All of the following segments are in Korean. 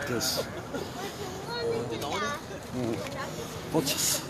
됐어. 응. 꽂혔어.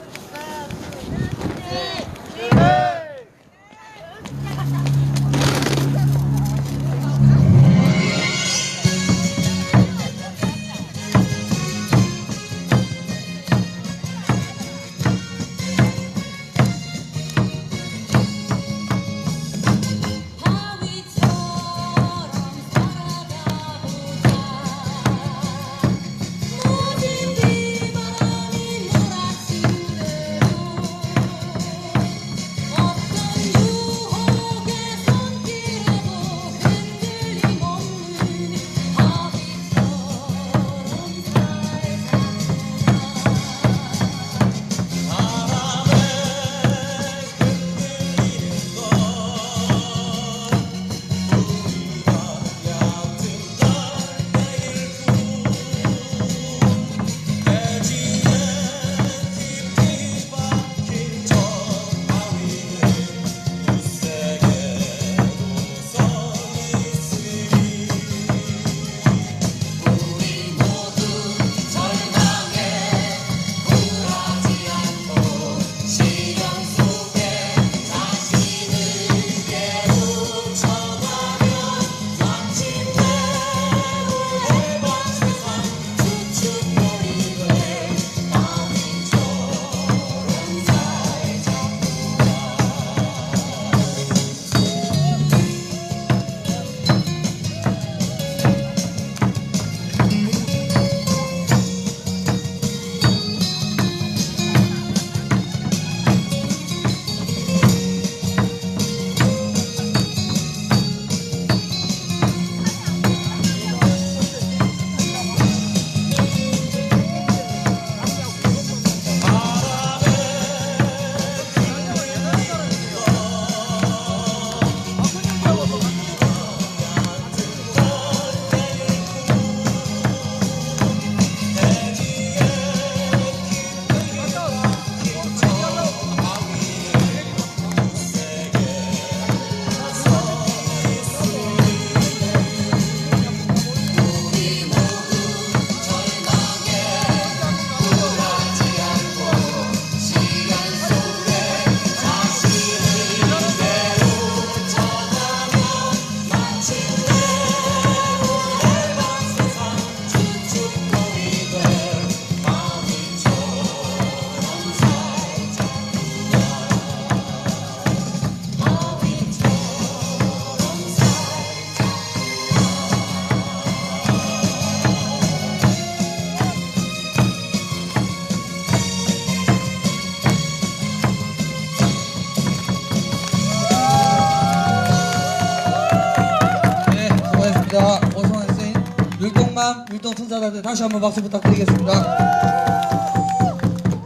오성환 선생님, 율동맘, 율동천사단들 다시 한번 박수 부탁드리겠습니다.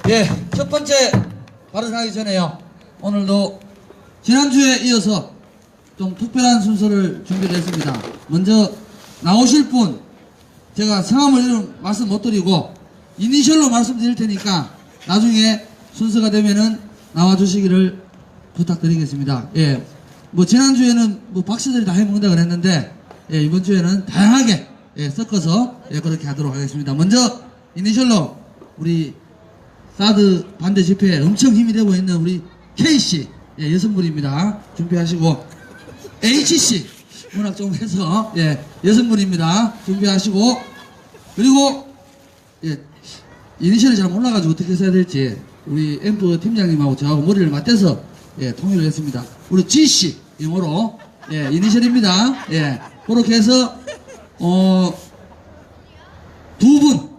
예, 첫 번째 발언하기 전에요. 오늘도 지난주에 이어서 좀 특별한 순서를 준비를 했습니다. 먼저 나오실 분, 제가 성함을 이름 말씀 못 드리고 이니셜로 말씀드릴 테니까 나중에 순서가 되면은 나와주시기를 부탁드리겠습니다. 예, 뭐 지난주에는 뭐 박씨들이 다 해먹는다 그랬는데 예, 이번 주에는 다양하게 예, 섞어서 예, 그렇게 하도록 하겠습니다. 먼저 이니셜로 우리 사드 반대 집회에 엄청 힘이 되고 있는 우리 K씨 예, 여성분입니다. 준비하시고 H씨 문학 좀 해서 예, 여성분입니다. 준비하시고 그리고 예, 이니셜이 잘 몰라가지고 어떻게 써야 될지 우리 앰프 팀장님하고 저하고 머리를 맞대서 예, 통일을 했습니다. 우리 G씨 영어로 예, 이니셜입니다. 예, 그렇게 해서 두 분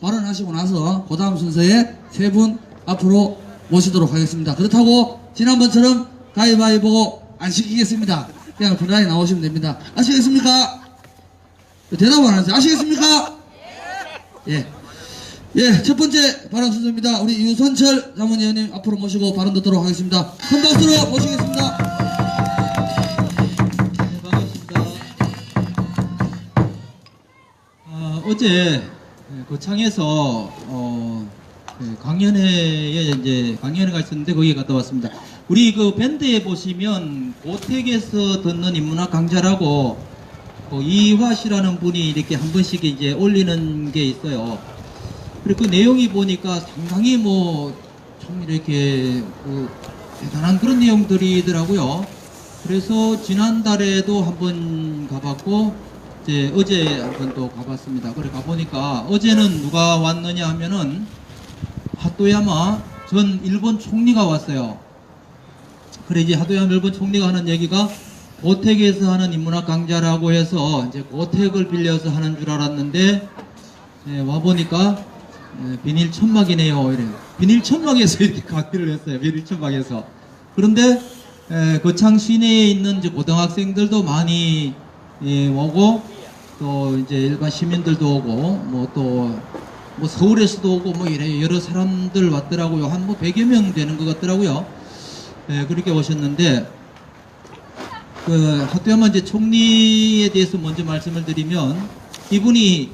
발언하시고 나서 그 다음 순서에 세 분 앞으로 모시도록 하겠습니다. 그렇다고 지난번처럼 가위바위보 안 시키겠습니다. 그냥 편하게 나오시면 됩니다. 아시겠습니까? 대답을 안 하세요. 아시겠습니까? 예. 예, 첫 번째 발언 순서입니다. 우리 유선철 자문위원님 앞으로 모시고 발언 듣도록 하겠습니다. 큰 박수로 모시겠습니다. 네, 반갑습니다. 어제 고창에서 강연회에 이제 강연회 갔었는데 거기에 갔다 왔습니다. 우리 그 밴드에 보시면 고택에서 듣는 인문학 강좌라고 이화 씨라는 분이 이렇게 한 번씩 이제 올리는 게 있어요. 그리고 그 내용이 보니까 상당히 참 이렇게 대단한 그런 내용들이더라고요. 그래서 지난달에도 한번 가봤고, 이제 어제 한번 또 가봤습니다. 그래 가보니까 어제는 누가 왔느냐 하면은 하토야마 전 일본 총리가 왔어요. 그래 이제 하토야마 일본 총리가 하는 얘기가 고택에서 하는 인문학 강좌라고 해서 이제 고택을 빌려서 하는 줄 알았는데 와보니까 비닐 천막이네요. 이래요. 비닐 천막에서 이렇게 강의를 했어요. 비닐 천막에서. 그런데 거창 시내에 있는 이제 고등학생들도 많이 오고 또 이제 일반 시민들도 오고 서울에서도 오고 이래 여러 사람들 왔더라고요. 한 100여 명 되는 것 같더라고요. 그렇게 오셨는데 하토야마 이제 총리에 대해서 먼저 말씀을 드리면 이분이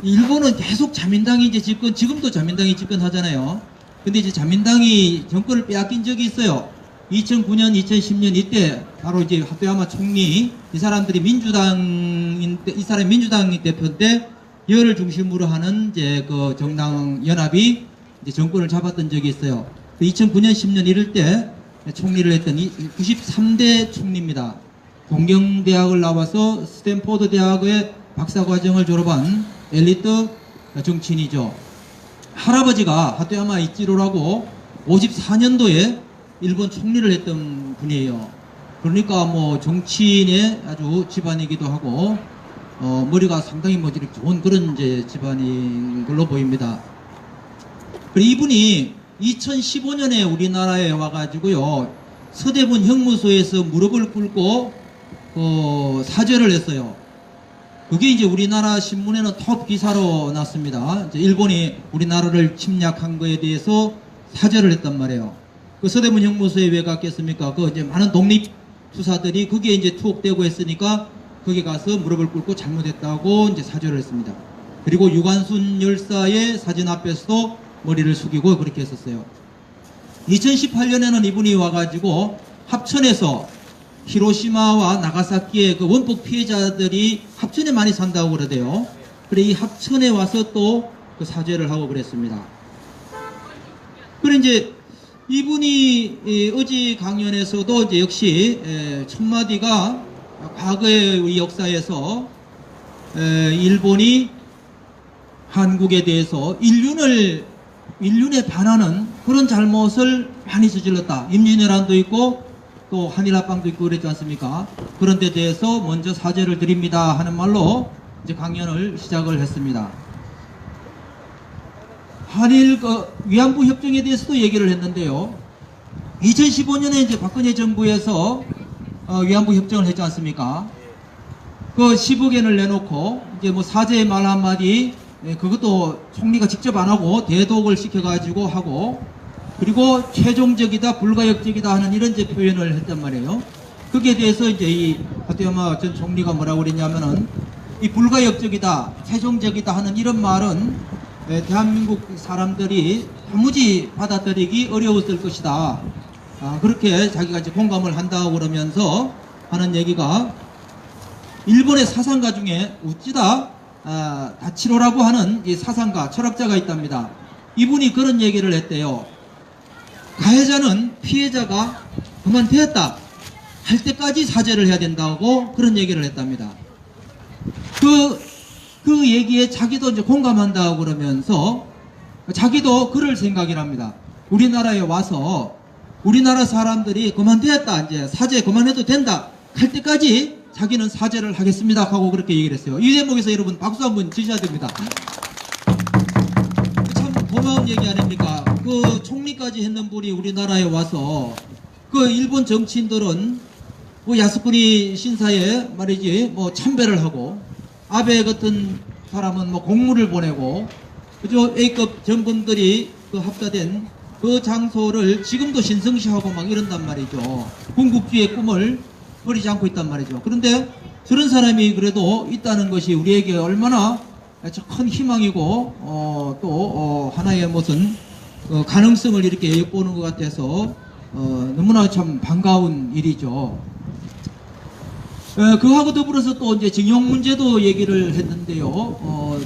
일본은 계속 자민당이 이제 지금도 자민당이 집권하잖아요. 근데 이제 자민당이 정권을 빼앗긴 적이 있어요. 2009년, 2010년 이때 바로 이제 하토야마 총리 이 사람이 민주당 대표인데 여를 중심으로 하는 이제 그 정당 연합이 이제 정권을 잡았던 적이 있어요. 2009년, 10년 이럴 때 총리를 했던 93대 총리입니다. 공경대학을 나와서 스탠포드 대학의 박사과정을 졸업한 엘리트 정치인이죠. 할아버지가 하토야마 이치로라고 54년도에 일본 총리를 했던 분이에요. 그러니까 정치인의 아주 집안이기도 하고 머리가 상당히 이렇게 좋은 그런 이제 집안인 걸로 보입니다. 그리고 이분이 2015년에 우리나라에 와가지고요 서대문 형무소에서 무릎을 꿇고 사죄를 했어요. 그게 이제 우리나라 신문에는 톱 기사로 났습니다. 이제 일본이 우리나라를 침략한 거에 대해서 사죄를 했단 말이에요. 그 서대문 형무소에 왜 갔겠습니까? 이제 많은 독립 투사들이 거기에 이제 투옥되고 했으니까 거기 가서 무릎을 꿇고 잘못했다고 이제 사죄를 했습니다. 그리고 유관순 열사의 사진 앞에서도 머리를 숙이고 그렇게 했었어요. 2018년에는 이분이 와가지고 합천에서 히로시마와 나가사키의 그 원폭 피해자들이 합천에 많이 산다고 그러대요. 그래 이 합천에 와서 또 그 사죄를 하고 그랬습니다. 그래 이제 이분이 어제 강연에서도 이제 역시 첫 마디가 과거의 우리 역사에서 일본이 한국에 대해서 인륜에 반하는 그런 잘못을 많이 저질렀다. 임진왜란도 있고 또 한일합방도 있고 그랬지 않습니까? 그런 데 대해서 먼저 사죄를 드립니다 하는 말로 이제 강연을 시작을 했습니다. 한일 위안부 협정에 대해서도 얘기를 했는데요. 2015년에 이제 박근혜 정부에서 위안부 협정을 했지 않습니까? 그 10억 엔을 내놓고 이제 사죄의 말 한마디 그것도 총리가 직접 안 하고 대독을 시켜가지고 하고 그리고 최종적이다 불가역적이다 하는 이런 이제 표현을 했단 말이에요. 거기에 대해서 이제 이 하토야마 전 총리가 뭐라고 그랬냐면은 이 불가역적이다 최종적이다 하는 이런 말은 대한민국 사람들이 도무지 받아들이기 어려웠을 것이다. 그렇게 자기가 이제 공감을 한다고 그러면서 하는 얘기가 일본의 사상가 중에 우찌다 다치로라고 하는 이 사상가 철학자가 있답니다. 이분이 그런 얘기를 했대요. 가해자는 피해자가 그만되었다 할 때까지 사죄를 해야 된다고 그런 얘기를 했답니다. 그 얘기에 자기도 이제 공감한다고 그러면서 자기도 그럴 생각이랍니다. 우리나라에 와서 우리나라 사람들이 그만되었다 이제 사죄 그만해도 된다 할 때까지 자기는 사죄를 하겠습니다 하고 그렇게 얘기를 했어요. 이 대목에서 여러분 박수 한번 주셔야 됩니다. 참 고마운 얘기 아닙니까? 그 총리까지 했는 분이 우리나라에 와서 그 일본 정치인들은 야스쿠니 신사에 말이지 참배를 하고 아베 같은 사람은 공물을 보내고 그죠? A급 정권들이 그 합사된 그 장소를 지금도 신성시하고 막 이런단 말이죠. 군국주의의 꿈을 버리지 않고 있단 말이죠. 그런데 저런 사람이 그래도 있다는 것이 우리에게 얼마나 큰 희망이고 또 하나의 무슨 가능성을 이렇게 엿보는 것 같아서 너무나 참 반가운 일이죠. 그하고 더불어서 또 이제 징용 문제도 얘기를 했는데요.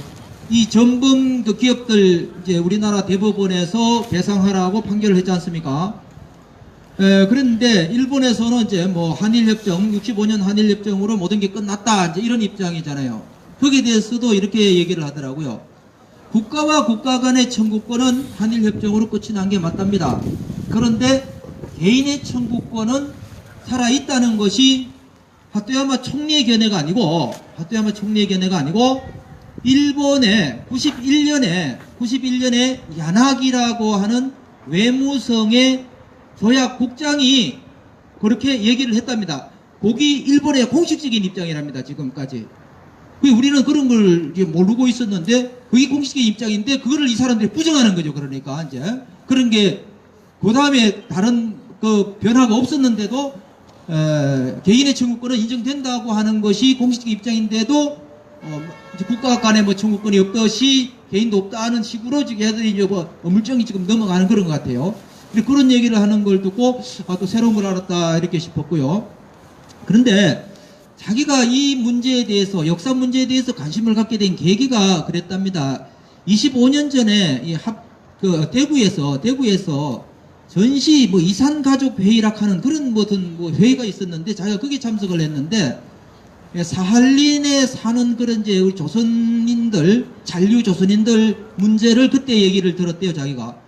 이 전범 그 기업들 이제 우리나라 대법원에서 배상하라고 판결을 했지 않습니까? 그런데 일본에서는 이제 뭐 한일협정, 65년 한일협정으로 모든 게 끝났다, 이제 이런 입장이잖아요. 거기에 대해서도 이렇게 얘기를 하더라고요. 국가와 국가 간의 청구권은 한일협정으로 끝이 난 게 맞답니다. 그런데 개인의 청구권은 살아있다는 것이 하토야마 총리의 견해가 아니고, 일본의 91년에 야나기라고 하는 외무성의 조약국장이 그렇게 얘기를 했답니다. 거기 일본의 공식적인 입장이랍니다, 지금까지. 우리는 그런 걸 모르고 있었는데, 그게 공식적인 입장인데, 그거를 이 사람들이 부정하는 거죠, 그러니까, 이제. 그런 게, 그 다음에 다른 그 변화가 없었는데도, 개인의 청구권은 인정된다고 하는 것이 공식적 입장인데도, 이제 국가 간에 뭐 청구권이 없듯이 개인도 없다는 식으로 지금 애들이 이제 뭐 물정이 지금 넘어가는 그런 것 같아요. 근데 그런 얘기를 하는 걸 듣고, 또 새로운 걸 알았다, 이렇게 싶었고요. 그런데 자기가 이 문제에 대해서, 역사 문제에 대해서 관심을 갖게 된 계기가 그랬답니다. 25년 전에 대구에서 전시 뭐 이산가족 회의라 하는 그런 무슨 뭐 회의가 있었는데 자기가 거기 참석을 했는데, 사할린에 사는 그런 이제 우리 조선인들, 잔류 조선인들 문제를 그때 얘기를 들었대요, 자기가.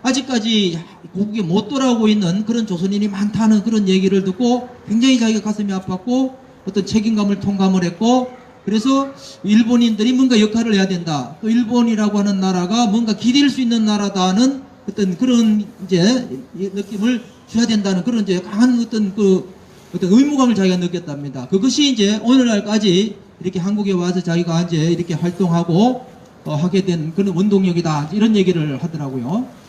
아직까지 고국에 못 돌아오고 있는 그런 조선인이 많다는 그런 얘기를 듣고 굉장히 자기가 가슴이 아팠고 어떤 책임감을 통감을 했고, 그래서 일본인들이 뭔가 역할을 해야 된다. 또 일본이라고 하는 나라가 뭔가 기댈 수 있는 나라다는 어떤 그런 이제 느낌을 줘야 된다는 그런 이제 강한 어떤 의무감을 자기가 느꼈답니다. 그것이 이제 오늘날까지 이렇게 한국에 와서 자기가 이제 이렇게 활동하고 하게 된 그런 원동력이다, 이런 얘기를 하더라고요.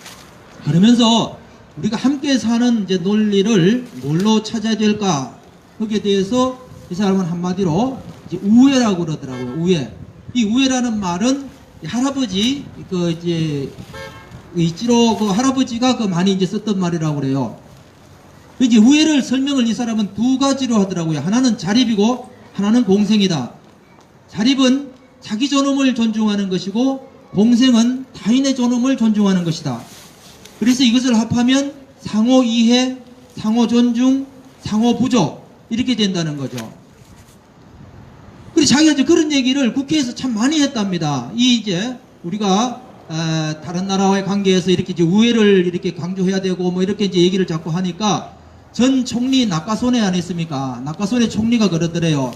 그러면서 우리가 함께 사는 이제 논리를 뭘로 찾아야 될까? 거기에 대해서 이 사람은 한마디로 이제 우애라고 그러더라고요. 우애. 이 우애라는 말은 할아버지 이치로 할아버지가 많이 이제 썼던 말이라고 그래요. 이제 우애를 설명을 이 사람은 두 가지로 하더라고요. 하나는 자립이고 하나는 공생이다. 자립은 자기 존엄을 존중하는 것이고, 공생은 타인의 존엄을 존중하는 것이다. 그래서 이것을 합하면 상호 이해, 상호 존중, 상호 부족, 이렇게 된다는 거죠. 그래서 자기가 이제 그런 얘기를 국회에서 참 많이 했답니다. 이제 우리가 다른 나라와의 관계에서 이렇게 이제 우애를 이렇게 강조해야 되고 뭐 이렇게 이제 얘기를 자꾸 하니까, 전 총리 나카소네 아니었습니까? 나카소네 총리가 그러더래요.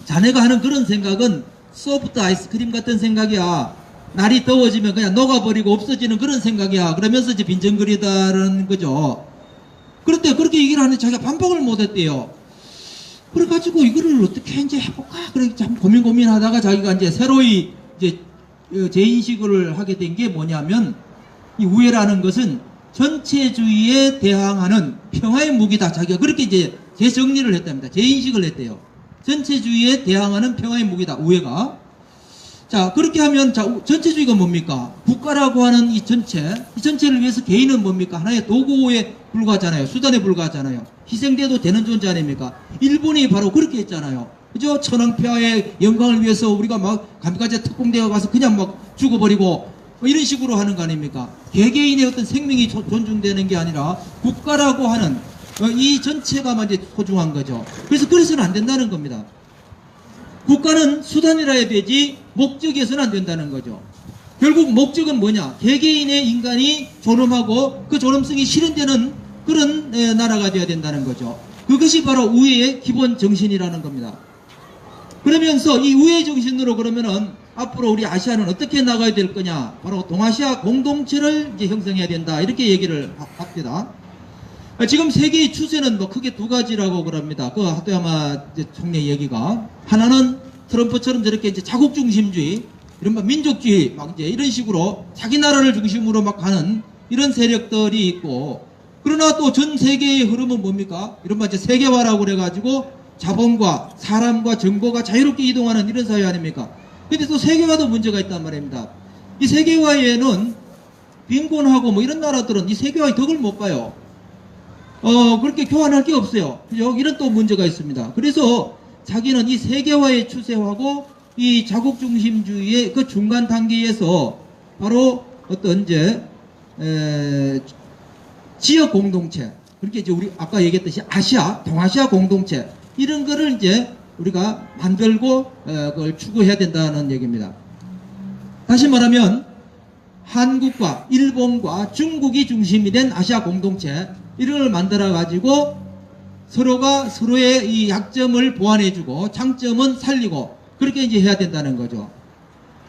자네가 하는 그런 생각은 소프트 아이스크림 같은 생각이야. 날이 더워지면 그냥 녹아버리고 없어지는 그런 생각이야. 그러면서 이제 빈정거리다는 거죠. 그런데 그렇게 얘기를 하는데 자기가 반박을 못했대요. 그래가지고 이거를 어떻게 이제 해볼까? 그래 참 고민하다가 자기가 이제 새로이 이제 재인식을 하게 된 게 뭐냐면, 이 우애라는 것은 전체주의에 대항하는 평화의 무기다. 자기가 그렇게 이제 재정리를 했답니다. 재인식을 했대요. 전체주의에 대항하는 평화의 무기다, 우애가. 자, 그렇게 하면, 자, 전체주의가 뭡니까? 국가라고 하는 이 전체를 위해서 개인은 뭡니까? 하나의 도구에 불과하잖아요. 수단에 불과하잖아요. 희생돼도 되는 존재 아닙니까? 일본이 바로 그렇게 했잖아요. 그죠? 천황폐하의 영광을 위해서 우리가 막 감까지 특공대에 가서 그냥 막 죽어버리고 뭐 이런 식으로 하는 거 아닙니까? 개개인의 어떤 생명이 존중되는 게 아니라 국가라고 하는 이 전체가 이제 소중한 거죠. 그래서는 안 된다는 겁니다. 국가는 수단이라 해야 되지 목적이어서는 안 된다는 거죠. 결국 목적은 뭐냐? 개개인의 인간이 존엄하고 그 존엄성이 실현되는 그런 나라가 되어야 된다는 거죠. 그것이 바로 우애의 기본 정신이라는 겁니다. 그러면서 이 우애 정신으로 그러면은 앞으로 우리 아시아는 어떻게 나가야 될 거냐? 바로 동아시아 공동체를 이제 형성해야 된다, 이렇게 얘기를 합니다. 지금 세계의 추세는 뭐 크게 두 가지라고 그럽니다. 그 하토야마 총리 얘기가, 하나는 트럼프처럼 저렇게 이제 자국 중심주의, 이른바 민족주의 막 이제 이런 식으로 자기 나라를 중심으로 막 가는 이런 세력들이 있고, 그러나 또 전 세계의 흐름은 뭡니까? 이른바 이제 세계화라고 그래가지고 자본과 사람과 정보가 자유롭게 이동하는 이런 사회 아닙니까? 근데 또 세계화도 문제가 있단 말입니다. 이 세계화에는 빈곤하고 뭐 이런 나라들은 이 세계화의 덕을 못 봐요. 그렇게 교환할 게 없어요. 그죠? 이런 또 문제가 있습니다. 그래서 자기는 이 세계화의 추세하고 이 자국 중심주의의 그 중간 단계에서 바로 어떤 이제 지역 공동체, 그렇게 이제 우리 아까 얘기했듯이 아시아, 동아시아 공동체 이런 거를 이제 우리가 만들고 그걸 추구해야 된다는 얘기입니다. 다시 말하면 한국과 일본과 중국이 중심이 된 아시아 공동체 이런 걸 만들어 가지고 서로가 서로의 이 약점을 보완해주고 장점은 살리고 그렇게 이제 해야 된다는 거죠.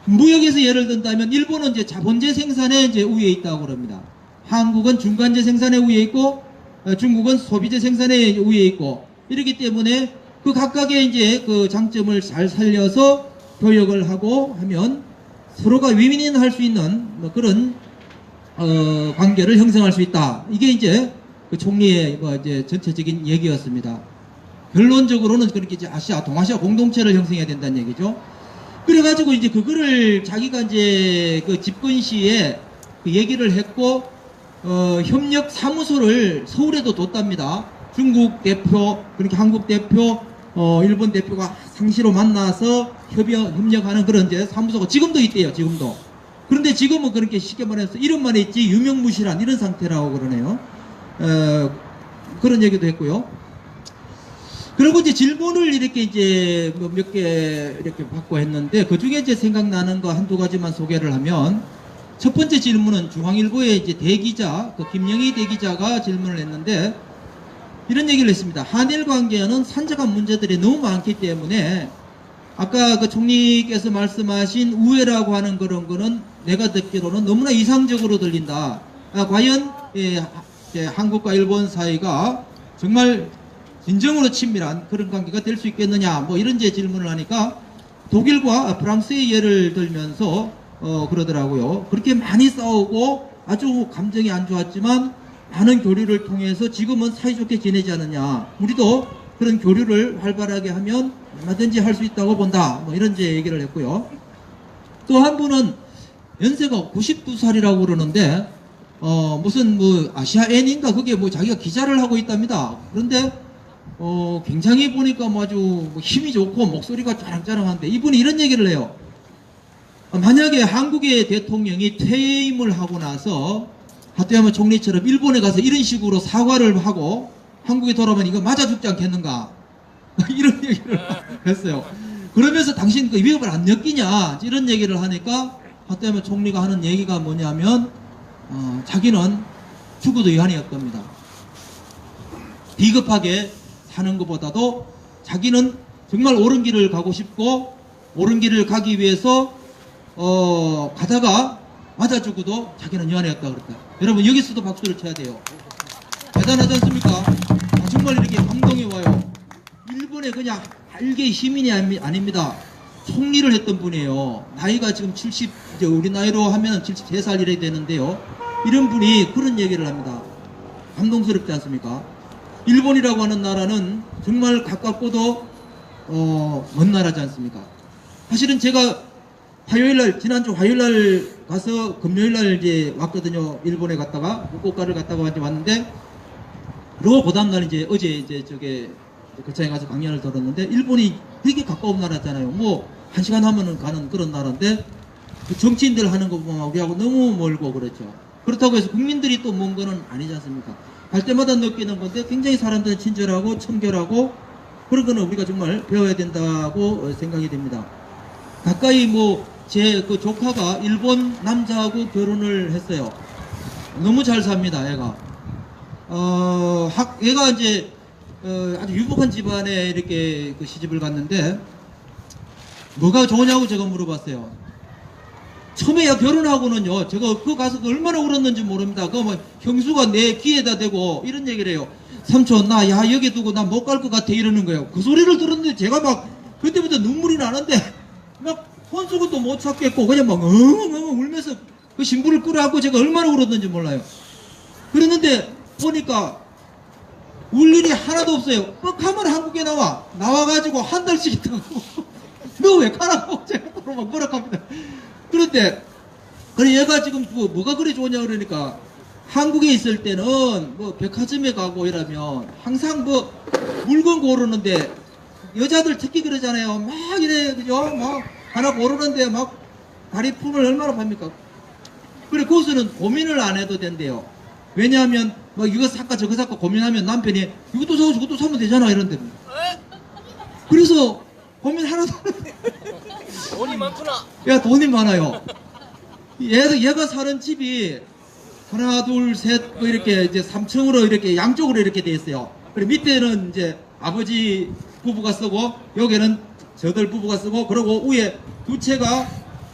무역에서 예를 든다면 일본은 이제 자본재 생산에 이제 우위에 있다고 그럽니다. 한국은 중간재 생산에 우위에 있고 중국은 소비재 생산에 우위에 있고 이렇기 때문에 그 각각의 이제 그 장점을 잘 살려서 교역을 하고 하면 서로가 윈윈할 수 있는 뭐 그런 관계를 형성할 수 있다. 이게 이제 그 총리의 뭐 이제 전체적인 얘기였습니다. 결론적으로는 그렇게 이제 아시아, 동아시아 공동체를 형성해야 된다는 얘기죠. 그래가지고 이제 그거를 자기가 이제 그 집권 시에 그 얘기를 했고, 협력 사무소를 서울에도 뒀답니다. 중국 대표, 그렇게 한국 대표, 일본 대표가 상시로 만나서 협력하는 그런 이제 사무소가 지금도 있대요, 지금도. 그런데 지금은 그렇게 쉽게 말해서 이름만 있지 유명무실한 이런 상태라고 그러네요. 그런 얘기도 했고요. 그리고 이제 질문을 이렇게 이제 뭐 몇 개 이렇게 받고 했는데 그 중에 이제 생각나는 거 한두 가지만 소개를 하면 첫 번째 질문은 중앙일보의 이제 대기자, 그 김영희 대기자가 질문을 했는데 이런 얘기를 했습니다. 한일 관계에는 산적한 문제들이 너무 많기 때문에 아까 그 총리께서 말씀하신 우애라고 하는 그런 거는 내가 듣기로는 너무나 이상적으로 들린다. 과연 한국과 일본 사이가 정말 진정으로 친밀한 그런 관계가 될 수 있겠느냐 뭐 이런 제 질문을 하니까 독일과 프랑스의 예를 들면서 그러더라고요. 그렇게 많이 싸우고 아주 감정이 안 좋았지만 많은 교류를 통해서 지금은 사이좋게 지내지 않느냐. 우리도 그런 교류를 활발하게 하면 얼마든지 할 수 있다고 본다. 뭐 이런 제 얘기를 했고요. 또 한 분은 연세가 92살이라고 그러는데 무슨 뭐 아시아N인가 그게 뭐 자기가 기자를 하고 있답니다. 그런데 굉장히 보니까 뭐 아주 힘이 좋고 목소리가 짜랑짜랑한데 이분이 이런 얘기를 해요. 만약에 한국의 대통령이 퇴임을 하고 나서 하토야마 총리처럼 일본에 가서 이런 식으로 사과를 하고 한국에 돌아오면 이거 맞아 죽지 않겠는가 이런 얘기를 했어요. 그러면서 당신 그 위협을 안 느끼냐 이런 얘기를 하니까 하토야마 총리가 하는 얘기가 뭐냐면 자기는 죽어도 이한이 없답니다. 비겁하게 사는 것보다도 자기는 정말 옳은 길을 가고 싶고 옳은 길을 가기 위해서 가다가 맞아 죽어도 자기는 유한이었다 그랬다. 여러분 여기서도 박수를 쳐야 돼요. 대단하지 않습니까? 정말 이렇게 감동이 와요. 일본의 그냥 알게 시민이 아닙니다. 총리를 했던 분이에요. 나이가 지금 70, 이제 우리 나이로 하면 73살 이래 되는데요. 이런 분이 그런 얘기를 합니다. 감동스럽지 않습니까? 일본이라고 하는 나라는 정말 가깝고도 먼 나라지 않습니까? 사실은 제가 화요일날 지난주 화요일날 가서 금요일날 이제 왔거든요. 일본에 갔다가 후쿠오카를 갔다가 왔는데 그러고 그 다음날 이제 어제 이제 저게 거창에 가서 강연을 들었는데 일본이 되게 가까운 나라잖아요. 뭐 1시간 하면은 가는 그런 나라인데 그 정치인들 하는 거 보면 우리하고 너무 멀고 그렇죠. 그렇다고 해서 국민들이 또 먼 거는 아니지 않습니까? 갈 때마다 느끼는 건데 굉장히 사람들은 친절하고 청결하고 그런 거는 우리가 정말 배워야 된다고 생각이 됩니다. 가까이 뭐 제 그 조카가 일본 남자하고 결혼을 했어요. 너무 잘 삽니다, 애가. 얘가 이제 아주 유복한 집안에 이렇게 그 시집을 갔는데 뭐가 좋으냐고 제가 물어봤어요. 처음에 결혼하고는요, 제가 그거 가서 얼마나 울었는지 모릅니다. 그 뭐 형수가 내 귀에다 대고 이런 얘기를 해요. 삼촌, 나 야 여기 두고 나 못 갈 것 같아 이러는 거예요. 그 소리를 들었는데 제가 막 그때부터 눈물이 나는데 막 혼수건도 못 찾겠고 그냥 막 엉엉 울면서 그 신부를 끌어안고 제가 얼마나 울었는지 몰라요. 그랬는데 보니까 울 일이 하나도 없어요. 뻑하면 한국에 나와가지고 한 달씩 있다고 너 왜 가라고 제가 바로 막 뭐라 합니다. 그런데 그래 얘가 지금 뭐가 그리 좋냐 그러니까 한국에 있을 때는 뭐 백화점에 가고 이러면 항상 뭐 물건 고르는데 여자들 특히 그러잖아요. 막 이래, 그죠? 막 하나 고르는데 막 다리 품을 얼마나 팝니까? 그래, 거기서는 고민을 안 해도 된대요. 왜냐하면, 뭐 이거 살까 저거 살까 고민하면 남편이 이것도 사고 저것도 사면 되잖아, 이런데. 그래서 고민 하나도 안 해. 돈이 많구나. 야, 돈이 많아요. 얘가 사는 집이 하나, 둘, 셋, 뭐 이렇게 이제 3층으로 이렇게 양쪽으로 이렇게 돼 있어요. 그리고 밑에는 이제 아버지 부부가 쓰고, 여기는 저들 부부가 쓰고, 그리고 위에 두 채가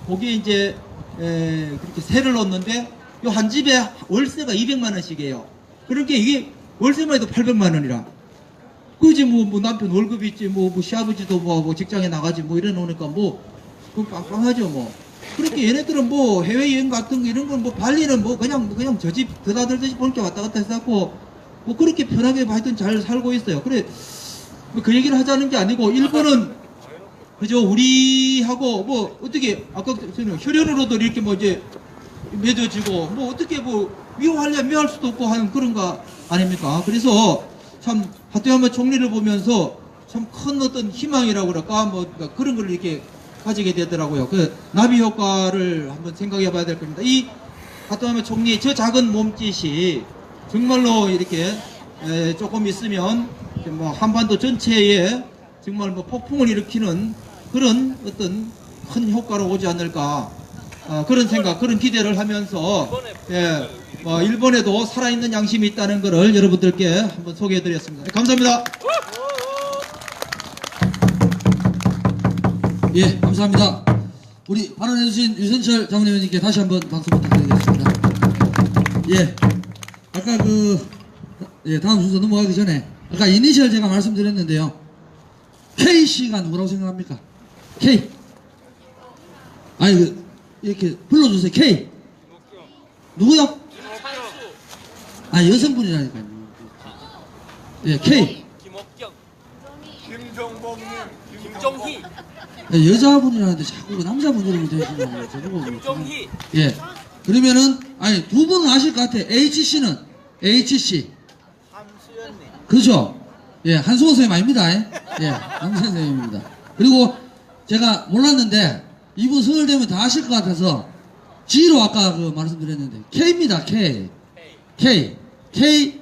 거기에 이제 그렇게 세를 놓는데, 요 한 집에 월세가 200만 원씩이에요. 그러니까 이게 월세만 해도 800만 원이라. 그지 뭐 남편 월급 있지, 뭐 시아버지도 뭐 직장에 나가지 뭐 이래 놓으니까 그 빵빵하죠 뭐. 그렇게 얘네들은 뭐 해외여행 같은 거 이런 건 뭐 발리는 뭐 그냥 저 집 드나들듯이 볼게 왔다 갔다 해갖고 뭐 그렇게 편하게 하여튼 잘 살고 있어요. 그래 그 얘기를 하자는 게 아니고 일본은 그죠 우리하고 뭐 어떻게 아까 저는 혈연으로도 이렇게 뭐 이제 맺어지고 뭐 어떻게 뭐 미워하려면 미워할 수도 없고 하는 그런 거 아닙니까? 그래서 참 하토야마 총리를 보면서 참 큰 어떤 희망이라고 그럴까 뭐 그런 걸 이렇게 가지게 되더라고요. 그 나비 효과를 한번 생각해 봐야 될 겁니다. 이 하토야마 총리의 저 작은 몸짓이 정말로 이렇게 조금 있으면 뭐 한반도 전체에 정말 뭐 폭풍을 일으키는 그런 어떤 큰 효과로 오지 않을까 그런 생각, 그런 기대를 하면서 일본에도 살아있는 양심이 있다는 것을 여러분들께 한번 소개해드렸습니다. 감사합니다. 예, 감사합니다. 우리 발언해주신 유선철 자문위원님께 다시 한번 박수 부탁드리겠습니다. 예, 아까 다음 순서 넘어가기 전에 아까 이니셜 제가 말씀드렸는데요. K씨가 누구라고 생각합니까? K. 아니, 이렇게 불러주세요. K. 누구요? 아, 여성분이라니까요. 예, K. 김옥경, 김정봉님, 김정희, 여자분이라는데 자꾸 남자분 이름이 되시는 저보고 김정희. 예. 그러면은 아니 두 분은 아실 것 같아. HC는 HC. 함수연님. 그렇죠. 예, 한수호 선생님 아닙니다. 예, 한수호 선생님입니다. 그리고 제가 몰랐는데 이분 서울대면 다 아실 것 같아서 G로 아까 말씀드렸는데 K입니다. K. K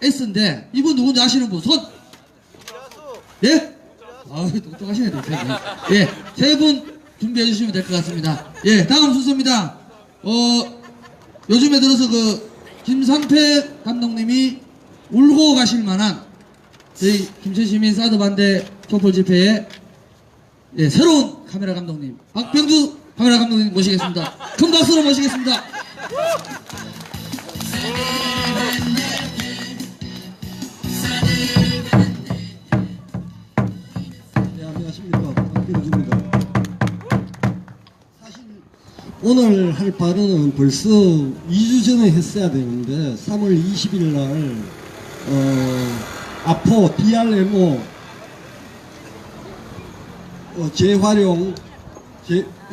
S인데 이분 누군지 아시는 분 손. 예? 아, 똑똑하시네, 대표님. 예, 세 분 준비해 주시면 될 것 같습니다. 예, 다음 순서입니다. 요즘에 들어서 김상태 감독님이 울고 가실 만한 저희 김천시민 사드반대 촛불 집회의 새로운 카메라 감독님, 박병주 카메라 감독님 모시겠습니다. 큰 박수로 모시겠습니다. 오늘 할 발언은 벌써 2주 전에 했어야 되는데 3월 20일 날 아포 DRMO 재활용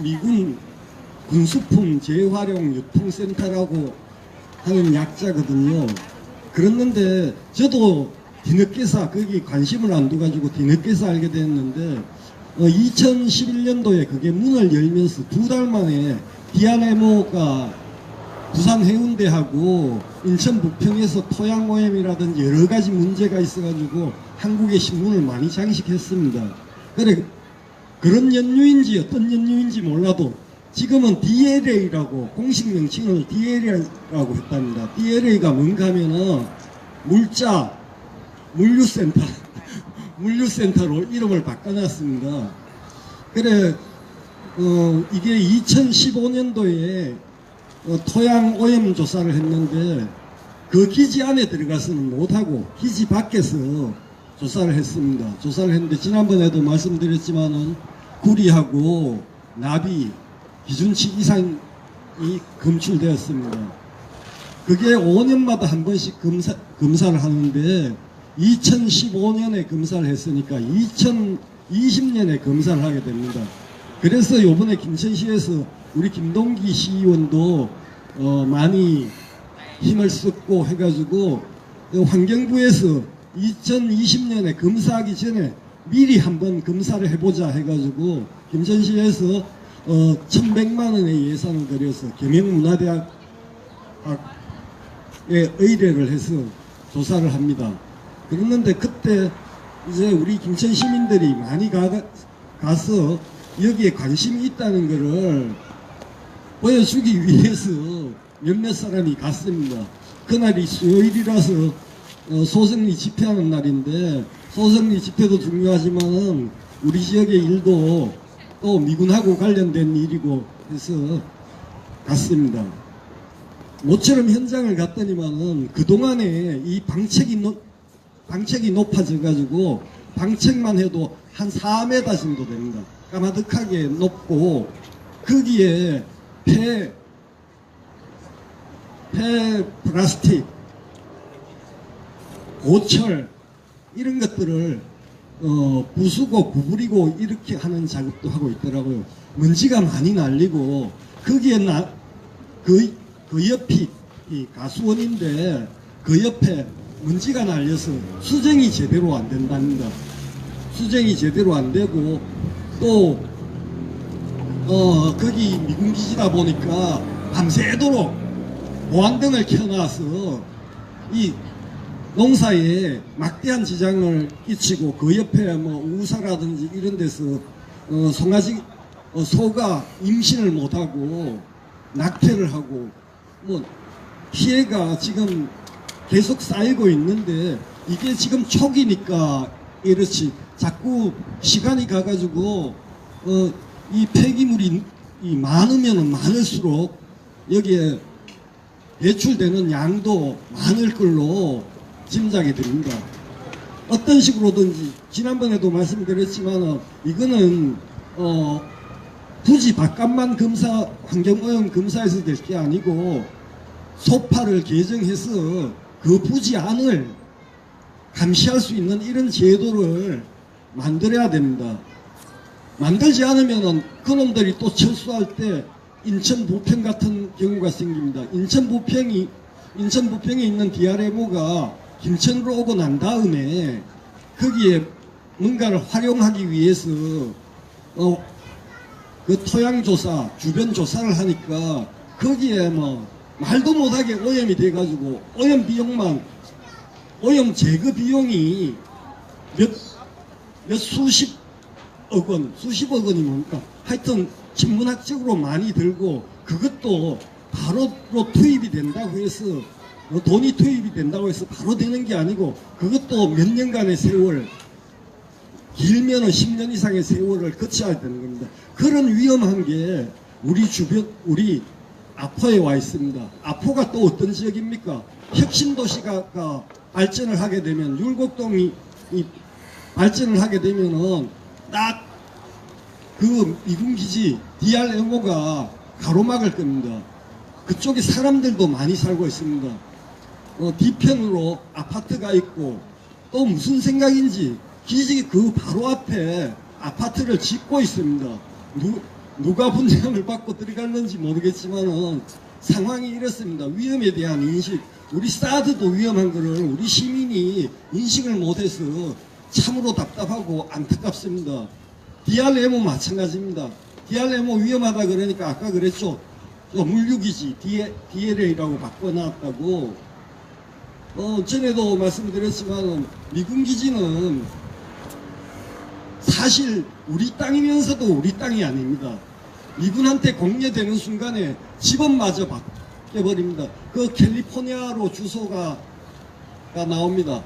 미군 군수품 재활용 유통센터라고 하는 약자거든요. 그랬는데 저도 뒤늦게서 거기 관심을 안 둬가지고 뒤늦게서 알게 됐는데 2011년도에 그게 문을 열면서 2달 만에 DRMO가 부산 해운대하고 인천 부평에서 토양 오염이라든지 여러 가지 문제가 있어가지고 한국의 신문을 많이 장식했습니다. 그래 그런 연유인지 어떤 연유인지 몰라도 지금은 DLA라고 공식 명칭을 DLA라고 했답니다. DLA가 뭔가 하면은 물류센터 물류센터로 이름을 바꿔놨습니다. 그래 이게 2015년도에 토양 오염 조사를 했는데 그 기지 안에 들어가서는 못하고 기지 밖에서 조사를 했습니다. 조사를 했는데 지난번에도 말씀드렸지만은 구리하고 나비 기준치 이상이 검출되었습니다. 그게 5년마다 한 번씩 검사를 하는데 2015년에 검사를 했으니까 2020년에 검사를 하게 됩니다. 그래서 요번에 김천시에서 우리 김동기 시의원도 많이 힘을 썼고 해가지고 환경부에서 2020년에 검사하기 전에 미리 한번 검사를 해보자 해가지고 김천시에서 1,100만 원의 예산을 들여서 경영문화대학에 의뢰를 해서 조사를 합니다. 그랬는데 그때 이제 우리 김천 시민들이 많이 가서 여기에 관심이 있다는 것을 보여주기 위해서 몇몇 사람이 갔습니다. 그날이 수요일이라서 소정리 집회하는 날인데, 소정리 집회도 중요하지만은 우리 지역의 일도 또 미군하고 관련된 일이고 해서 갔습니다. 모처럼 현장을 갔더니만은 그동안에 이 방책이 높아져 가지고 방책만 해도 한 4m 정도 됩니다. 까마득하게 높고 거기에 폐 플라스틱, 고철 이런 것들을 부수고 구부리고 이렇게 하는 작업도 하고 있더라고요. 먼지가 많이 날리고 거기에 그 옆이 이 가수원인데 그 옆에 먼지가 날려서 수정이 제대로 안 된답니다. 수정이 제대로 안 되고 또 거기 미군기지다 보니까 밤새도록 보안등을 켜놔서 이 농사에 막대한 지장을 끼치고 그 옆에 뭐 우사라든지 이런 데서 소가 임신을 못하고 낙태를 하고 뭐 피해가 지금 계속 쌓이고 있는데 이게 지금 초기니까 이렇지 자꾸 시간이 가가지고 이 폐기물이 많으면 많을수록 여기에 배출되는 양도 많을 걸로 짐작이 됩니다. 어떤 식으로든지 지난번에도 말씀드렸지만 이거는 굳이 바깥만 검사 환경오염 검사해서 될 게 아니고 소파를 개정해서 그 부지 안을 감시할 수 있는 이런 제도를 만들어야 됩니다. 만들지 않으면 그놈들이 또 철수할 때 인천 부평 같은 경우가 생깁니다. 인천 부평에 있는 DRMO가 김천으로 오고 난 다음에 거기에 뭔가를 활용하기 위해서 그 토양조사, 주변 조사를 하니까 거기에 뭐 말도 못하게 오염이 돼가지고 오염 제거 비용이 몇 수십억 원이 뭡니까? 하여튼 천문학적으로 많이 들고 그것도 바로 투입이 된다고 해서 돈이 투입이 된다고 해서 바로 되는 게 아니고 그것도 몇 년간의 세월, 길면은 10년 이상의 세월을 거쳐야 되는 겁니다. 그런 위험한 게 우리 아포에 와 있습니다. 아포가 또 어떤 지역입니까? 혁신도시가 발전을 하게 되면 율곡동이 발전을 하게 되면은 딱 그 미군기지 DRMO가 가로막을 겁니다. 그쪽에 사람들도 많이 살고 있습니다. 뒤편으로 아파트가 있고 또 무슨 생각인지 기지 그 바로 앞에 아파트를 짓고 있습니다. 누가 분양을 받고 들어갔는지 모르겠지만은 상황이 이렇습니다. 위험에 대한 인식, 우리 사드도 위험한 거를 우리 시민이 인식을 못해서 참으로 답답하고 안타깝습니다. DRMO 마찬가지입니다. DRMO 위험하다 그러니까 아까 그랬죠. 물류기지 DLA라고 바꿔놨다고. 전에도 말씀드렸지만 미군기지는 사실 우리 땅이면서도 우리 땅이 아닙니다. 미군한테 공여되는 순간에 집업마저 바뀌어버립니다. 그 캘리포니아로 주소가 나옵니다.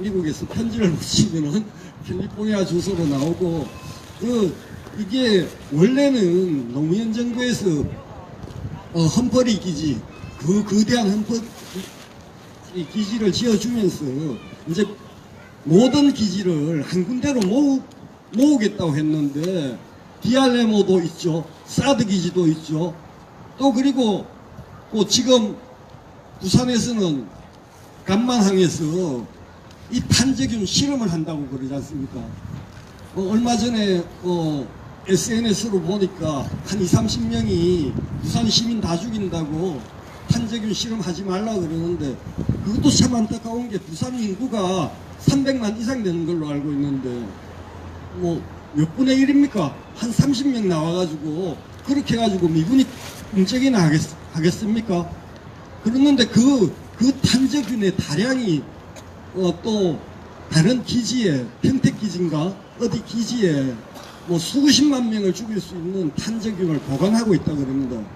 미국에서 편지를 붙이면은 캘리포니아 주소로 나오고 이게 원래는 노무현 정부에서 험퍼리 기지 그 거대한 험퍼리 기지를 지어주면서 이제 모든 기지를 한 군데로 모으겠다고 했는데 DRMO도 있죠. 사드 기지도 있죠. 또 그리고 지금 부산에서는 간만항에서 이 탄저균 실험을 한다고 그러지 않습니까? 얼마 전에 SNS로 보니까 한 20-30명이 부산 시민 다 죽인다고 탄저균 실험하지 말라 그러는데 그것도 참 안타까운 게 부산 인구가 300만 이상 되는 걸로 알고 있는데 뭐 몇 분의 1입니까? 한 30명 나와가지고 그렇게 해가지고 미군이 공격이나 하겠습니까? 그러는데 그 탄저균의 다량이 또 다른 기지에 평택기지인가 어디 기지에 뭐 수십만 명을 죽일 수 있는 탄저균을 보관하고 있다 그럽니다.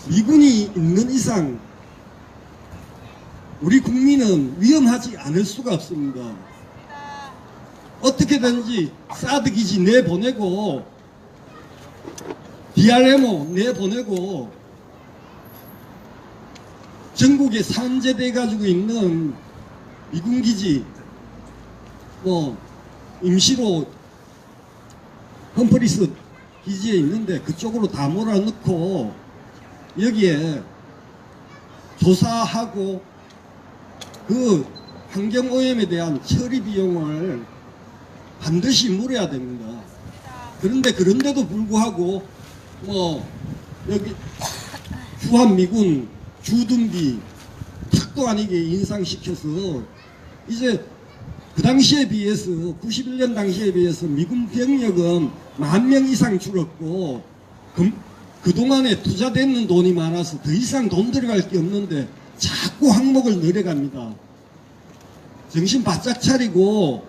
미군이 있는 이상 우리 국민은 위험하지 않을 수가 없습니다. 어떻게든지 사드 기지 내보내고 DRMO 내보내고 전국에 산재돼 가지고 있는 미군 기지 뭐 임시로 험프리스 기지에 있는데 그쪽으로 다 몰아넣고 여기에 조사하고 그 환경오염에 대한 처리 비용을 반드시 물어야 됩니다. 그런데도 불구하고 뭐 여기 주한미군 주둔비 탁도 아니게 인상시켜서 이제 그 당시에 비해서 91년 당시에 비해서 미군 병력은 10,000명 이상 줄었고 그동안에 투자되는 돈이 많아서 더 이상 돈 들어갈 게 없는데 자꾸 항목을 늘려갑니다. 정신 바짝 차리고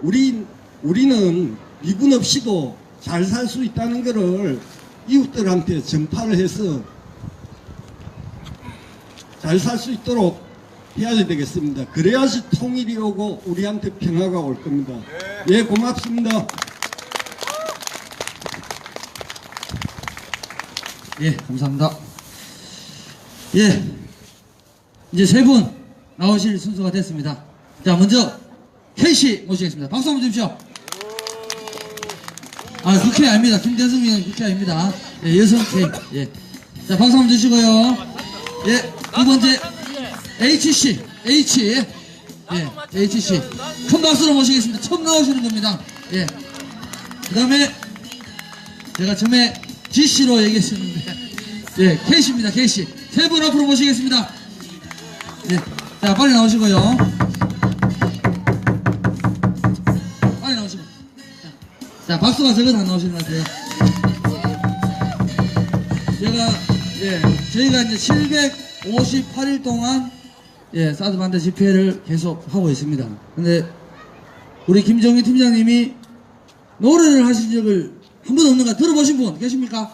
우리는 미군 없이도 잘 살 수 있다는 것을 이웃들한테 전파를 해서 잘 살 수 있도록 해야 되겠습니다. 그래야지 통일이 오고 우리한테 평화가 올 겁니다. 예, 고맙습니다. 예, 감사합니다. 예, 이제 세 분 나오실 순서가 됐습니다. 자, 먼저 K씨 모시겠습니다. 박수 한번 주십시오. 아, 국회 아닙니다. 김대성 의원 국회 아닙니다. 예, 여성 K. 예. 자, 박수 한번 주시고요. 예, 두 번째 H씨, H. 예, H씨. 큰 박수로 모시겠습니다. 처음 나오시는 겁니다. 예. 그 다음에 제가 처음에 G씨로 얘기했었는데, 예, K씨입니다. K씨. 세 분 앞으로 모시겠습니다. 예. 자, 빨리 나오시고요. 빨리 나오시고. 자, 박수가 적어서 안 나오시는 것 같아요. 저희가 이제 758일 동안, 예, 사드 반대 집회를 계속 하고 있습니다. 근데, 우리 김정희 팀장님이 노래를 하신 적을 한 번 없는가 들어보신 분 계십니까?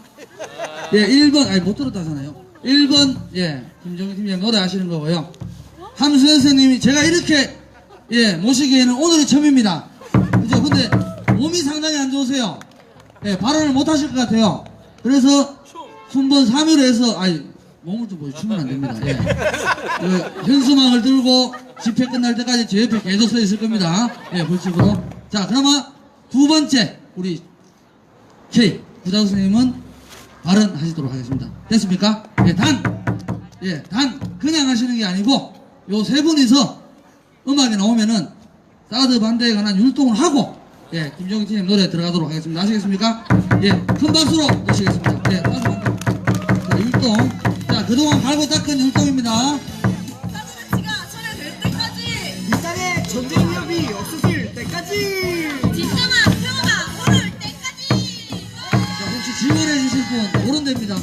예, 1번, 아니, 못 들었다잖아요. 1번, 예, 김정희 팀장님 노래 하시는 거고요. 함수 선생님이 제가 이렇게, 예, 모시기에는 오늘이 처음입니다. 그죠? 근데 몸이 상당히 안 좋으세요. 예, 발언을 못 하실 것 같아요. 그래서 순번 3위로 해서, 아니, 몸을 좀 보여주면 안 됩니다. 예. 현수막을 들고 집회 끝날 때까지 제 옆에 계속 서 있을 겁니다. 예, 벌칙으로. 자, 그러면 두 번째, 우리 K, 부장 선생님은 발언하시도록 하겠습니다. 됐습니까? 예, 단, 그냥 하시는 게 아니고, 요 세 분이서 음악이 나오면은, 사드 반대에 관한 율동을 하고, 예, 김정희 팀장님 노래 들어가도록 하겠습니다. 아시겠습니까? 예, 큰 박수로 모시겠습니다. 예, 사드 반대. 자, 율동. 자, 그동안 갈고 닦은 율동입니다. 사드배치가 철회될 때까지 이 땅에 전쟁력이 없어질 때까지 진정한 평화가 오를 때까지. 자, 혹시 지원해 주실 분, 오른대입니다.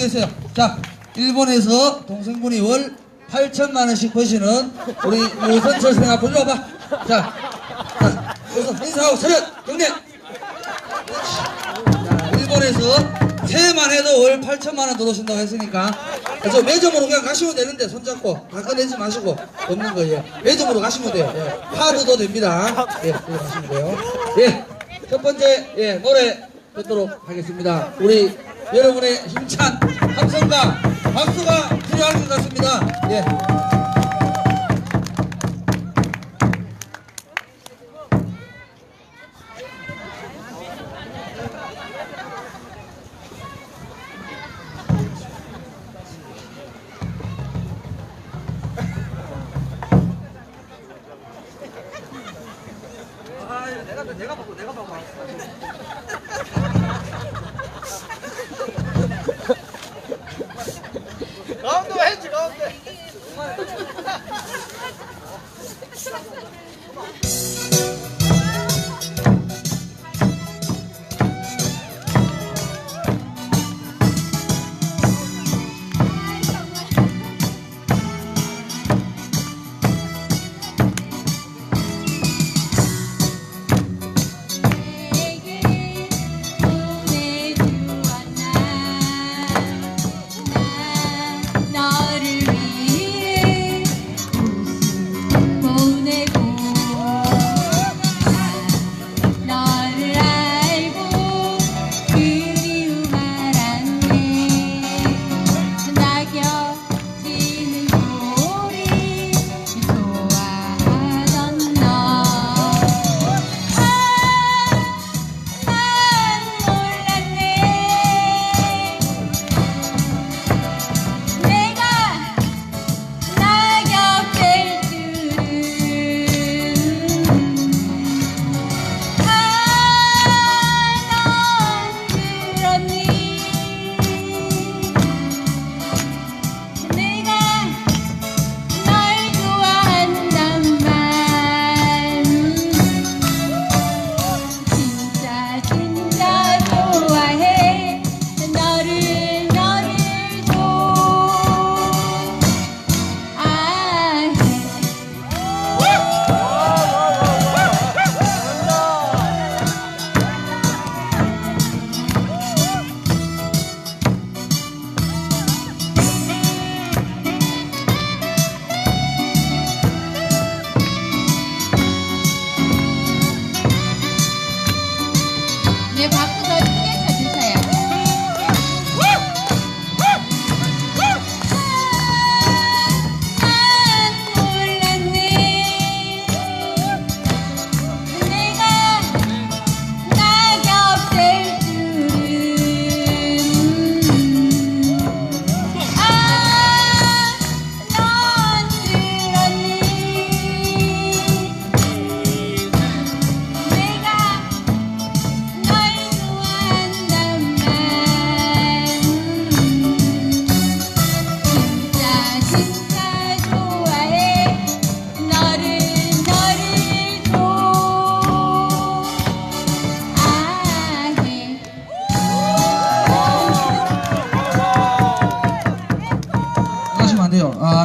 계세요. 자, 일본에서 동생분이 월 8천만 원씩 버시는 우리 유선철 생 앞으로 와봐. 자, 여기서 인사하고 차렷 경례. 자, 일본에서 새해만 해도 월 8천만 원 들어오신다고 했으니까 그래서 매점으로 그냥 가시면 되는데 손잡고 다 꺼내지 마시고 없는 거예요. 매점으로 가시면 돼요. 예. 카드도 됩니다. 예, 그거 가시면 돼요. 예, 첫 번째 예, 노래 듣도록 하겠습니다. 우리 여러분의 힘찬 함성과 박수가 필요할 것 같습니다. 예. 내가 봐봐. 가운데 해지 가운데.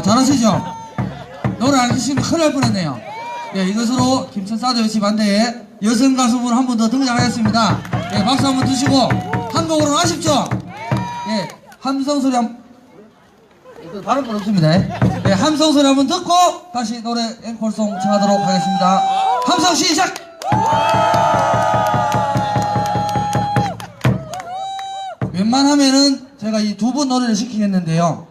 잘하시죠? 노래 안 주시면 큰일 날 뻔했네요. 예, 이것으로 김천사도 여치 반대에 여성 가수분 한 분 더 등장하겠습니다. 예, 박수 한번 주시고 한 곡으로 하십시오. 예, 함성 소리 다른 건 없습니다. 예, 함성 소리 한번 듣고 다시 노래 앵콜송 청하도록 하겠습니다. 함성 시작! 웬만하면은 제가 이 두 분 노래를 시키겠는데요.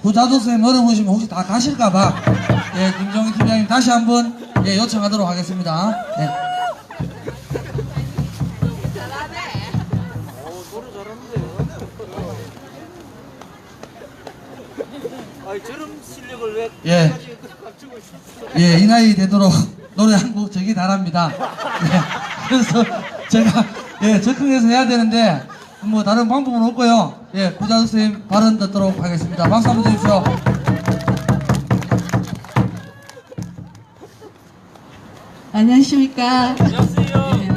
부자도 선생님 노래 부르시면 혹시 다 가실까봐 예, 김종희 팀장님 다시 한번 예, 요청하도록 하겠습니다. 예. 노래 잘하는데. 아이 저런 실력을 왜 예. 갖추고 있어? 예, 이 나이 되도록 노래 한 곡 저기 잘합니다. 예, 그래서 제가 예, 적응해서 해야 되는데 뭐 다른 방법은 없고요. 예, 부자 선생님 발언 듣도록 하겠습니다. 박수 한번 주십시오. 안녕하십니까. 안녕하세요.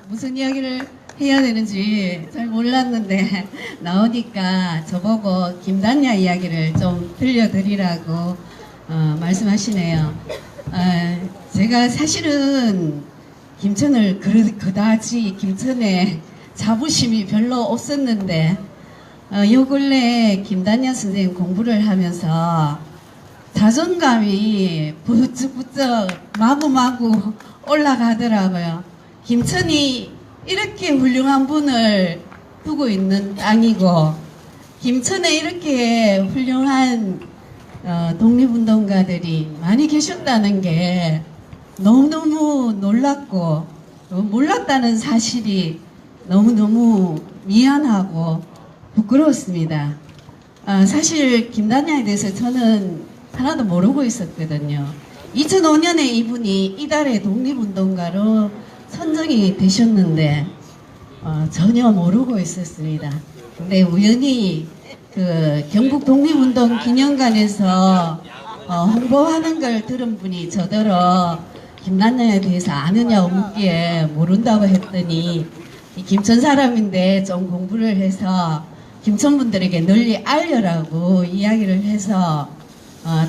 무슨 이야기를 해야 되는지 잘 몰랐는데 나오니까 저보고 김단야 이야기를 좀 들려드리라고 말씀하시네요. 제가 사실은 김천을 그다지 김천에 자부심이 별로 없었는데 요 근래 김단야 선생님 공부를 하면서 자존감이 부쩍부쩍 마구마구 올라가더라고요. 김천이 이렇게 훌륭한 분을 두고 있는 땅이고 김천에 이렇게 훌륭한 독립운동가들이 많이 계셨다는 게 너무너무 놀랐고 몰랐다는 사실이 너무너무 미안하고 부끄러웠습니다. 사실 김단야에 대해서 저는 하나도 모르고 있었거든요. 2005년에 이분이 이달의 독립운동가로 선정이 되셨는데 전혀 모르고 있었습니다. 근데 우연히 그 경북 독립운동 기념관에서 홍보하는 걸 들은 분이 저더러 김단야에 대해서 아느냐고 묻기에 모른다고 했더니 이 김천 사람인데 좀 공부를 해서 김천 분들에게 널리 알려라고 이야기를 해서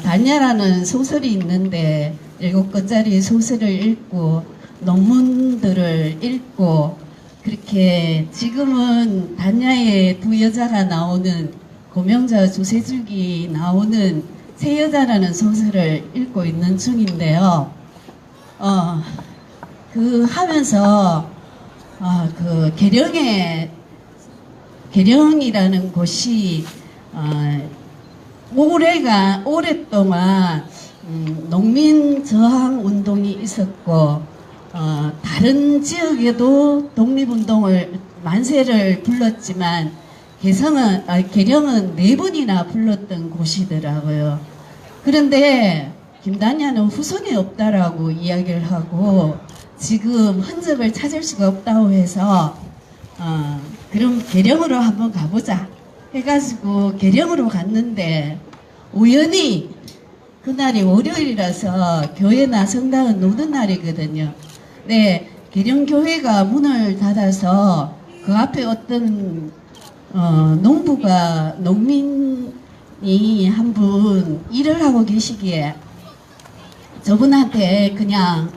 단야라는 소설이 있는데 7권짜리 소설을 읽고 논문들을 읽고 그렇게 지금은 단야의 두 여자가 나오는 고명자 조세죽이 나오는 세 여자라는 소설을 읽고 있는 중인데요. 그 하면서 그 계령이라는 곳이 오랫동안 농민 저항 운동이 있었고 다른 지역에도 독립운동을 만세를 불렀지만 계령은 4번이나 불렀던 곳이더라고요. 그런데 김단야는 후손이 없다라고 이야기를 하고 지금 흔적을 찾을 수가 없다고 해서 그럼 계령으로 한번 가보자 해가지고 계령으로 갔는데 우연히 그날이 월요일이라서 교회나 성당은 노는 날이거든요. 네, 계령교회가 문을 닫아서 그 앞에 어떤 농민이 한 분 일을 하고 계시기에 저분한테 그냥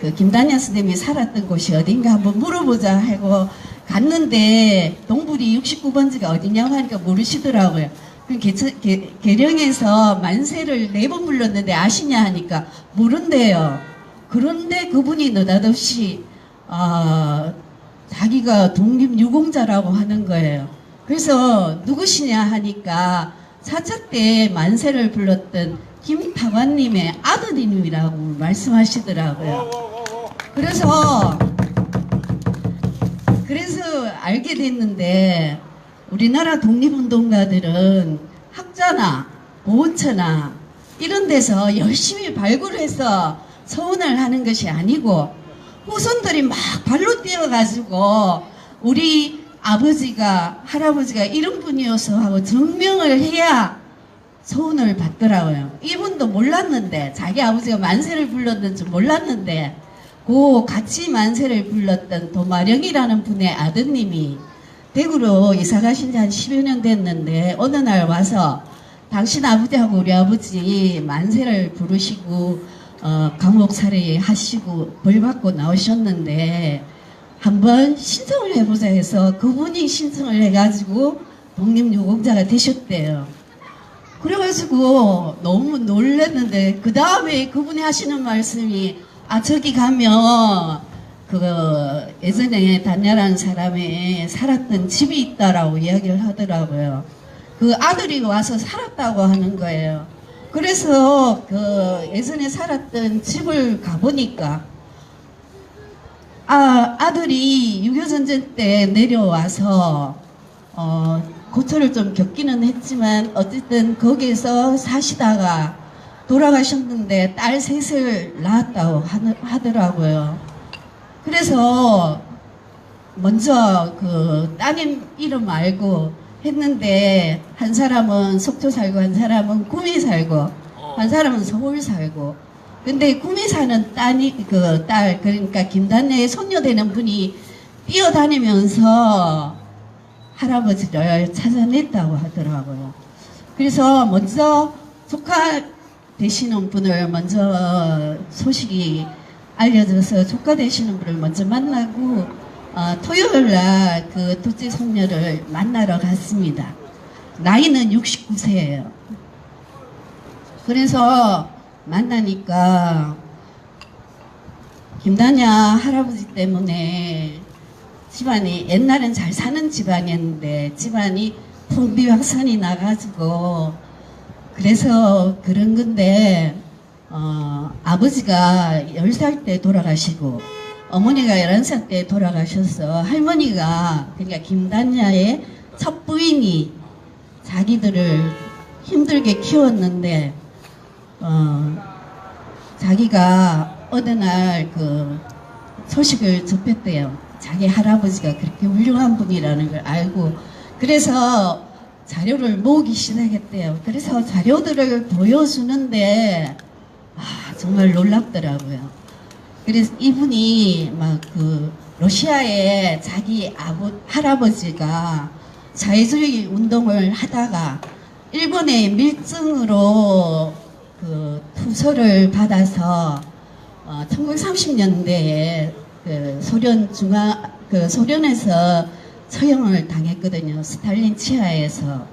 그 김단야 선생님이 살았던 곳이 어딘가 한번 물어보자 하고 갔는데 동굴이 69번지가 어디냐고 하니까 모르시더라고요. 그럼 계령에서 만세를 4번 불렀는데 아시냐 하니까 모른대요. 그런데 그분이 느닷없이 자기가 독립유공자라고 하는 거예요. 그래서 누구시냐 하니까 4차 때 만세를 불렀던 김타관님의 아드님이라고 말씀하시더라고요. 그래서 알게 됐는데 우리나라 독립운동가들은 학자나 보훈처나 이런 데서 열심히 발굴해서 서원을 하는 것이 아니고 후손들이 막 발로 뛰어가지고 우리 아버지가 할아버지가 이런 분이어서 하고 증명을 해야 서운을 받더라고요. 이분도 몰랐는데 자기 아버지가 만세를 불렀는 줄 몰랐는데 그 같이 만세를 불렀던 도마령이라는 분의 아드님이 대구로 이사 가신 지 한 10여 년 됐는데 어느 날 와서 당신 아버지하고 우리 아버지 만세를 부르시고 감옥 살해 하시고 벌 받고 나오셨는데 한번 신청을 해보자 해서 그분이 신청을 해가지고 독립유공자가 되셨대요. 그래가지고 너무 놀랐는데 그 다음에 그분이 하시는 말씀이 저기 가면 그 예전에 단야라는 사람이 살았던 집이 있다라고 이야기를 하더라고요. 그 아들이 와서 살았다고 하는 거예요. 그래서 그 예전에 살았던 집을 가보니까 아들이 6.25 전쟁 때 내려와서 고초를 좀 겪기는 했지만 어쨌든 거기에서 사시다가 돌아가셨는데 딸 셋을 낳았다고 하더라고요. 그래서 먼저 그 따님 이름 알고 했는데 한 사람은 속초 살고 한 사람은 구미 살고 한 사람은 서울 살고 근데 구미 사는 딸 그러니까 김단야의 손녀 되는 분이 뛰어다니면서 할아버지를 찾아냈다고 하더라고요. 그래서 먼저 조카 되시는 분을 먼저 소식이 알려져서 조카 되시는 분을 먼저 만나고 토요일 날 그 둘째 손녀를 만나러 갔습니다. 나이는 69세예요. 그래서 만나니까 김다냐 할아버지 때문에 집안이 옛날엔 잘 사는 집안이었는데 집안이 풍비박산이 나가지고 그래서 그런 건데 아버지가 10살 때 돌아가시고 어머니가 11살 때 돌아가셔서 할머니가 그러니까 김다냐의 첫 부인이 자기들을 힘들게 키웠는데 자기가 어느 날 그 소식을 접했대요. 자기 할아버지가 그렇게 훌륭한 분이라는 걸 알고 그래서 자료를 모으기 시작했대요. 그래서 자료들을 보여주는데 정말 놀랍더라고요. 그래서 이분이 막 그 러시아에 자기 할아버지가 자유주의 운동을 하다가 일본의 밀증으로 그 투서를 받아서 1930년대에 소련에서 처형을 당했거든요. 스탈린 치하에서.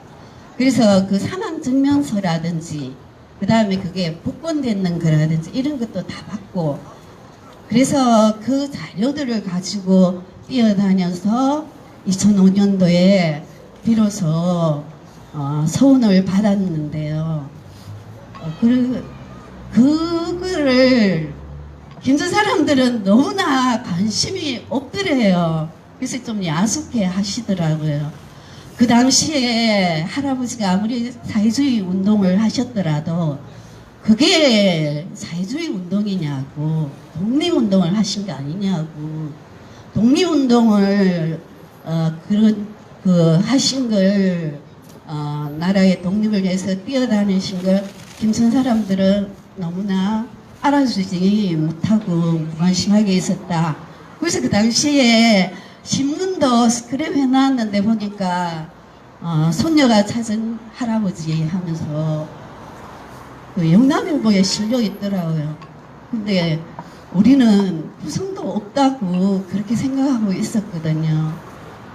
그래서 그 사망 증명서라든지 그 다음에 그게 복권되는 거라든지 이런 것도 다 받고 그래서 그 자료들을 가지고 뛰어다녀서 2005년도에 비로소 서운을 받았는데요. 그거를 김전 사람들은 너무나 관심이 없더래요. 그래서 좀 야속해 하시더라고요. 그 당시에 할아버지가 아무리 사회주의 운동을 하셨더라도 그게 사회주의 운동이냐고 독립운동을 하신 게 아니냐고 독립운동을 하신 걸 나라의 독립을 위해서 뛰어다니신 걸 김천 사람들은 너무나 알아주지 못하고 무관심하게 있었다. 그래서 그 당시에 신문도 스크랩 해놨는데 보니까 손녀가 찾은 할아버지 하면서 그 영남일보에 실려 있더라고요. 근데 우리는 후성도 없다고 그렇게 생각하고 있었거든요.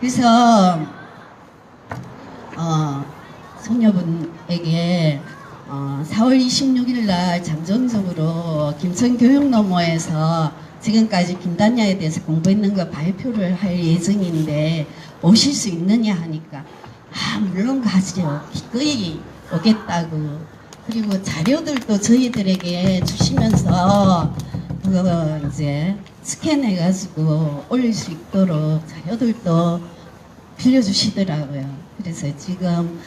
그래서 손녀분에게 4월 26일 날 잠정적으로 김천교육노모에서 지금까지 김다냐에 대해서 공부했는 거 발표를 할 예정인데 오실 수 있느냐 하니까 물론 가죠. 기꺼이 오겠다고. 그리고 자료들도 저희들에게 주시면서 그거 이제 스캔해가지고 올릴 수 있도록 자료들도 빌려주시더라고요. 그래서 지금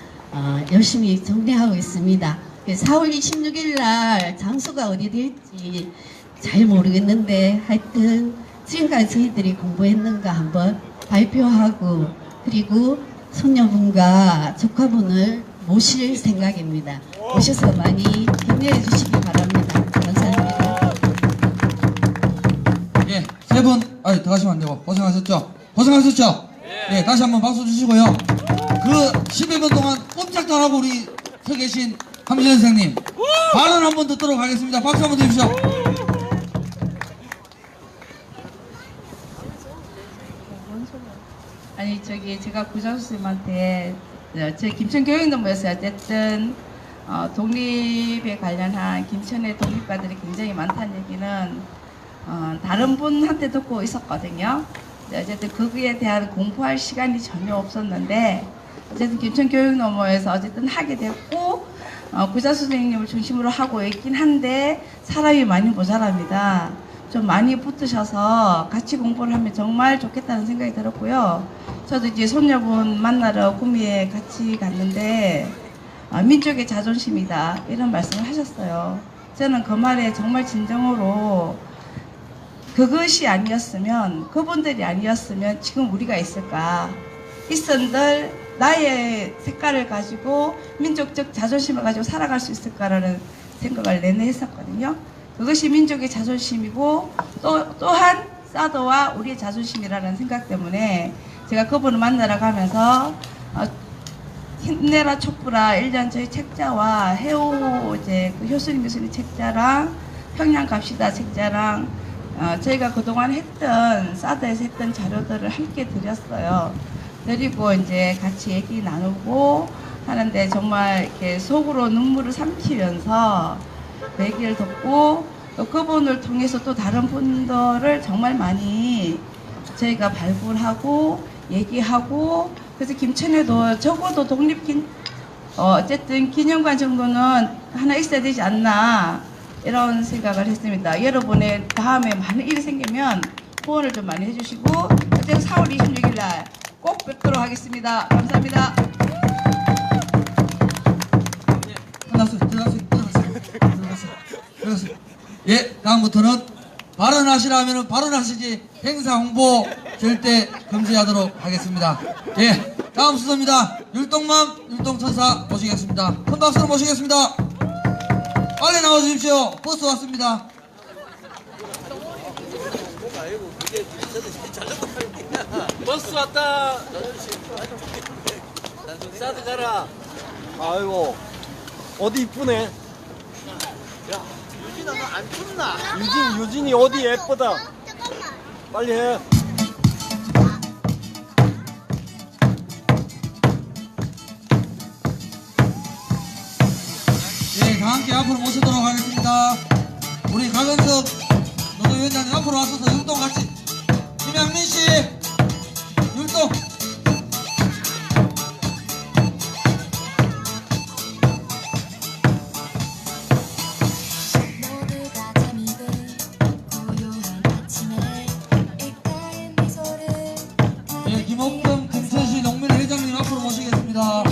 열심히 정리하고 있습니다. 4월 26일 날 장소가 어디 될지 잘 모르겠는데 하여튼 지금까지 저희들이 공부했는가 한번 발표하고 그리고 손녀분과 조카분을 모실 생각입니다. 오셔서 많이 격려해 주시기 바랍니다. 감사합니다. 예, 세 분, 더 하시면 안 되고, 고생하셨죠? 고생하셨죠? 예, 다시 한번 박수 주시고요. 그 10여 분 동안 꼼짝도 안 하고 우리 서 계신 함진 선생님, 발언 한번 듣도록 하겠습니다. 박수 한번 주십시오. 아니, 제가 구장 선생님한테, 제 김천교육노모에서 어쨌든, 독립에 관련한 김천의 독립가들이 굉장히 많다는 얘기는 다른 분한테 듣고 있었거든요. 어쨌든 거기에 대한 공부할 시간이 전혀 없었는데 어쨌든 김천교육노모에서 어쨌든 하게 됐고 구자 선생님을 중심으로 하고 있긴 한데 사람이 많이 모자랍니다. 좀 많이 붙으셔서 같이 공부를 하면 정말 좋겠다는 생각이 들었고요. 저도 이제 손녀분 만나러 구미에 같이 갔는데 민족의 자존심이다 이런 말씀을 하셨어요. 저는 그 말에 정말 진정으로 그것이 아니었으면 그분들이 아니었으면 지금 우리가 있을까 있은들 나의 색깔을 가지고 민족적 자존심을 가지고 살아갈 수 있을까라는 생각을 내내 했었거든요. 그것이 민족의 자존심이고 또한 사드와 우리의 자존심이라는 생각 때문에 제가 그분을 만나러 가면서 힘내라 촛불아 1년 저희 책자와 해오 이제 그 효수님 교수님 책자랑 평양 갑시다 책자랑 저희가 그동안 했던 사드에서 했던 자료들을 함께 드렸어요. 드리고 이제 같이 얘기 나누고 하는데 정말 이렇게 속으로 눈물을 삼키면서 얘기를 듣고 또 그분을 통해서 또 다른 분들을 정말 많이 저희가 발굴하고 얘기하고 그래서 김천에도 적어도 어쨌든 기념관 정도는 하나 있어야 되지 않나 이런 생각을 했습니다. 여러분의 다음에 많은 일이 생기면 후원을 좀 많이 해주시고 어쨌든 4월 26일 날 꼭 뵙도록 하겠습니다. 감사합니다. 들어갔어요. 예, 다음부터는 발언하시라면 발언하시지 행사 홍보 절대 금지하도록 하겠습니다. 예, 다음 순서입니다. 율동맘 율동천사 모시겠습니다. 큰 박수로 모시겠습니다. 빨리 나와주십시오. 버스 왔습니다. 버스 왔다. 사드 가라. 아이고 어디 이쁘네. 야, 유진아 너 안 춥나? 유진이 어디 예쁘다. 빨리 해. 예, 다 함께 앞으로 모시도록 하겠습니다. 우리 강은석 노조위원장님 앞으로 와서서 율동 같이. 김양민 씨, 율동. 예, 김옥동 금천시 농민회장님 앞으로 모시겠습니다.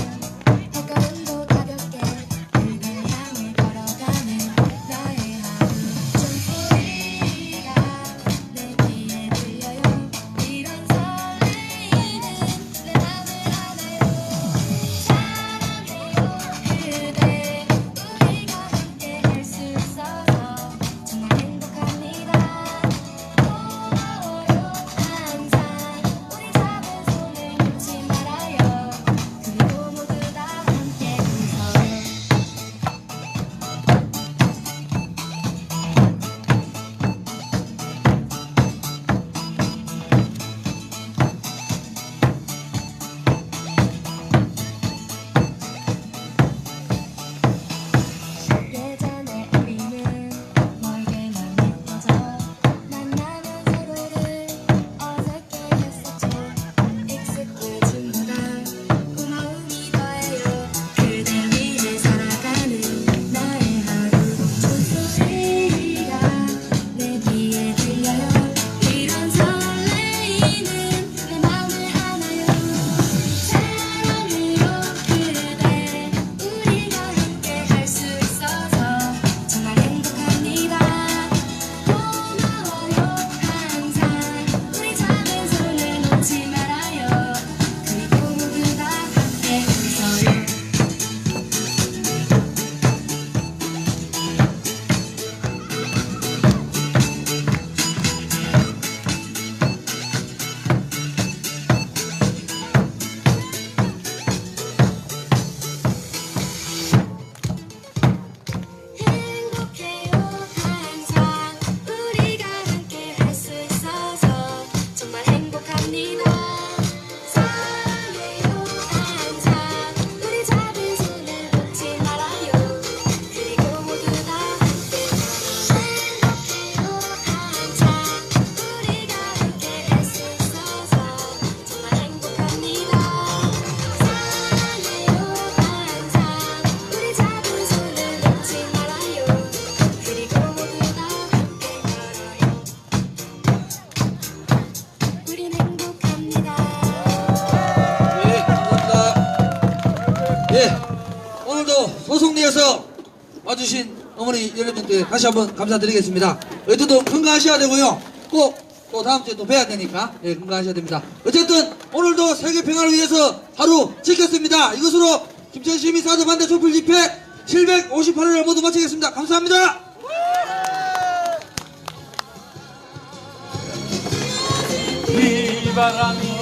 소송리에서 와주신 어머니 여러분들 다시 한번 감사드리겠습니다. 어쨌든 건강하셔야 되고요. 꼭 또 다음 주에 또 뵈야 되니까 예, 건강하셔야 됩니다. 어쨌든 오늘도 세계 평화를 위해서 하루 지켰습니다. 이것으로 김천시민 사드 반대 촛불 집회 758회를 모두 마치겠습니다. 감사합니다. 비바람이